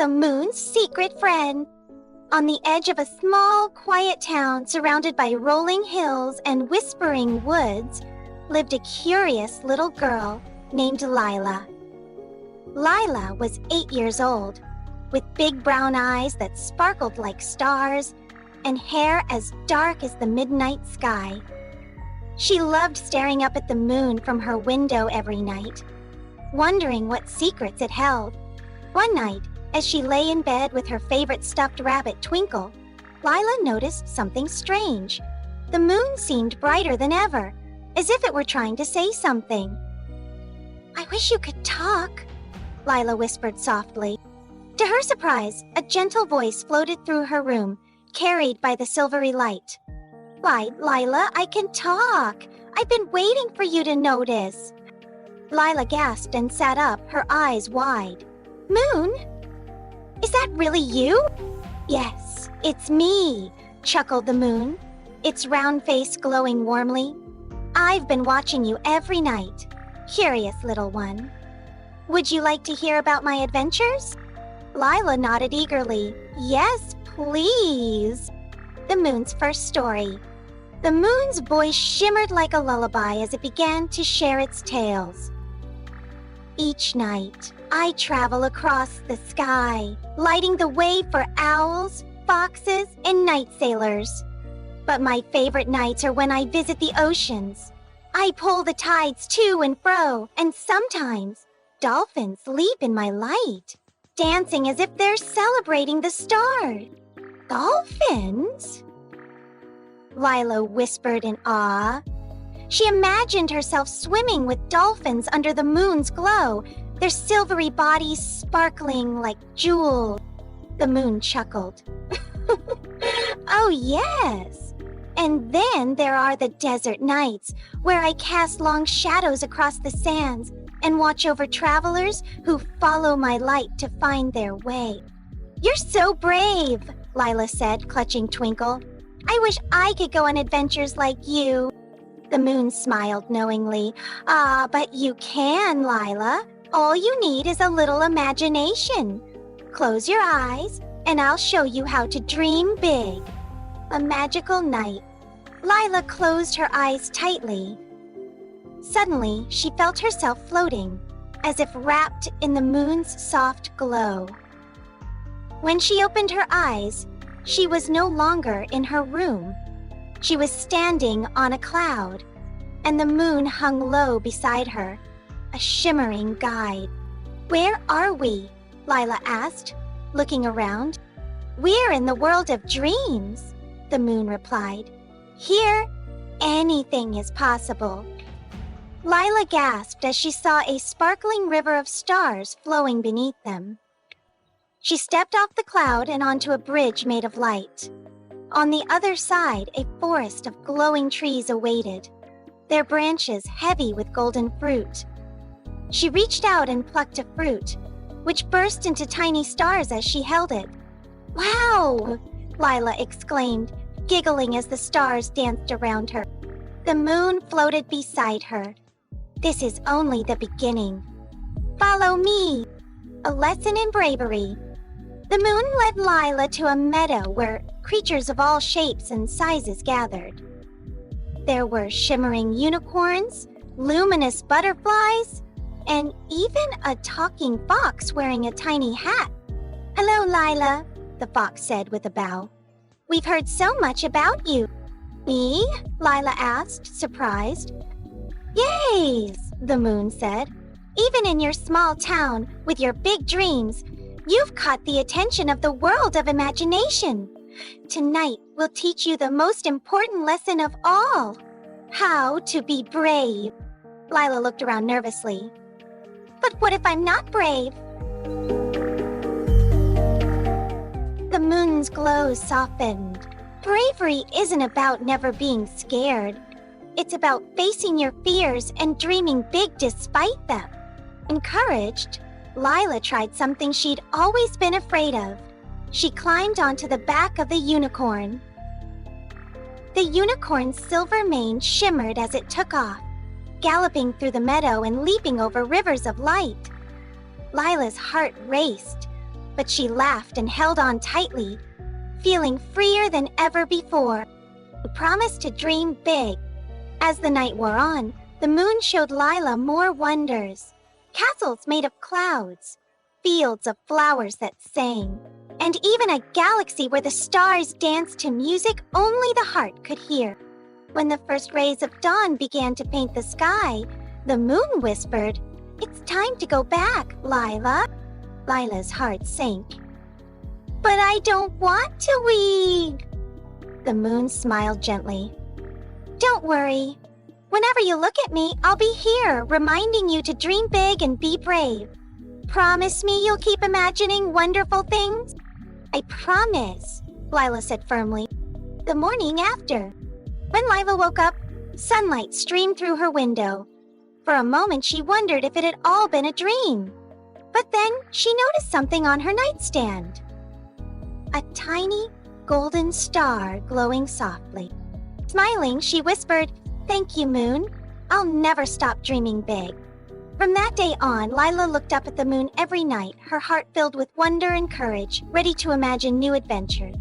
the moon's secret friend. On the edge of a small, quiet town surrounded by rolling hills and whispering woods lived a curious little girl named Lila. Lila was 8 years old, with big brown eyes that sparkled like stars and hair as dark as the midnight sky. She loved staring up at the moon from her window every night, wondering what secrets it held. One night, as she lay in bed with her favorite stuffed rabbit, Twinkle, Lila noticed something strange. The moon seemed brighter than ever, as if it were trying to say something. "I wish you could talk," Lila whispered softly. To her surprise, a gentle voice floated through her room, carried by the silvery light. "Why, Lila, I can talk. I've been waiting for you to notice." Lila gasped and sat up, her eyes wide. "Moon? Is that really you?" "Yes, it's me," chuckled the moon, its round face glowing warmly. "I've been watching you every night. Curious little one. Would you like to hear about my adventures?" Lila nodded eagerly. "Yes, please." The moon's first story. The moon's voice shimmered like a lullaby as it began to share its tales. "Each night, I travel across the sky, lighting the way for owls, foxes, and night sailors. But my favorite nights are when I visit the oceans. I pull the tides to and fro, and sometimes dolphins leap in my light, dancing as if they're celebrating the stars." "Dolphins?" Lila whispered in awe. She imagined herself swimming with dolphins under the moon's glow, their silvery bodies sparkling like jewels. The moon chuckled. "Oh, yes. And then there are the desert nights, where I cast long shadows across the sands and watch over travelers who follow my light to find their way." "You're so brave," Lila said, clutching Twinkle. "I wish I could go on adventures like you." The moon smiled knowingly. "Ah, but you can, Lila. All you need is a little imagination. Close your eyes, and I'll show you how to dream big." A magical night. Lila closed her eyes tightly. Suddenly, she felt herself floating, as if wrapped in the moon's soft glow. When she opened her eyes, she was no longer in her room. She was standing on a cloud, and the moon hung low beside her, a shimmering guide. "Where are we?" Lila asked, looking around. "We're in the world of dreams," the moon replied. "Here, anything is possible." Lila gasped as she saw a sparkling river of stars flowing beneath them. She stepped off the cloud and onto a bridge made of light. On the other side, a forest of glowing trees awaited, their branches heavy with golden fruit. She reached out and plucked a fruit, which burst into tiny stars as she held it. "Wow!" Lila exclaimed, giggling as the stars danced around her. The moon floated beside her. "This is only the beginning. Follow me." A lesson in bravery. The moon led Lila to a meadow where creatures of all shapes and sizes gathered. There were shimmering unicorns, luminous butterflies, and even a talking fox wearing a tiny hat. "Hello, Lila," the fox said with a bow. "We've heard so much about you." "Me?" Lila asked, surprised. "Yes," the moon said. "Even in your small town, with your big dreams, you've caught the attention of the world of imagination. Tonight, we'll teach you the most important lesson of all, how to be brave." Lila looked around nervously. "But what if I'm not brave?" The moon's glow softened. Bravery isn't about never being scared. It's about facing your fears and dreaming big despite them. Encouraged, Lila tried something she'd always been afraid of. She climbed onto the back of the unicorn. The unicorn's silver mane shimmered as it took off, galloping through the meadow and leaping over rivers of light. Lila's heart raced. but she laughed and held on tightly, feeling freer than ever before. She promised to dream big. As the night wore on, the moon showed Lila more wonders. Castles made of clouds, fields of flowers that sang, and even a galaxy where the stars danced to music only the heart could hear. When the first rays of dawn began to paint the sky, the moon whispered, "It's time to go back, Lila." Lila's heart sank. "But I don't want to weeg." The moon smiled gently. "Don't worry. Whenever you look at me, I'll be here, reminding you to dream big and be brave. Promise me you'll keep imagining wonderful things?" "I promise," Lila said firmly. The morning after, when Lila woke up, sunlight streamed through her window. For a moment, she wondered if it had all been a dream. But then she noticed something on her nightstand. A tiny golden star glowing softly. Smiling, she whispered, "Thank you, Moon. I'll never stop dreaming big." From that day on, Lila looked up at the moon every night, her heart filled with wonder and courage, ready to imagine new adventures.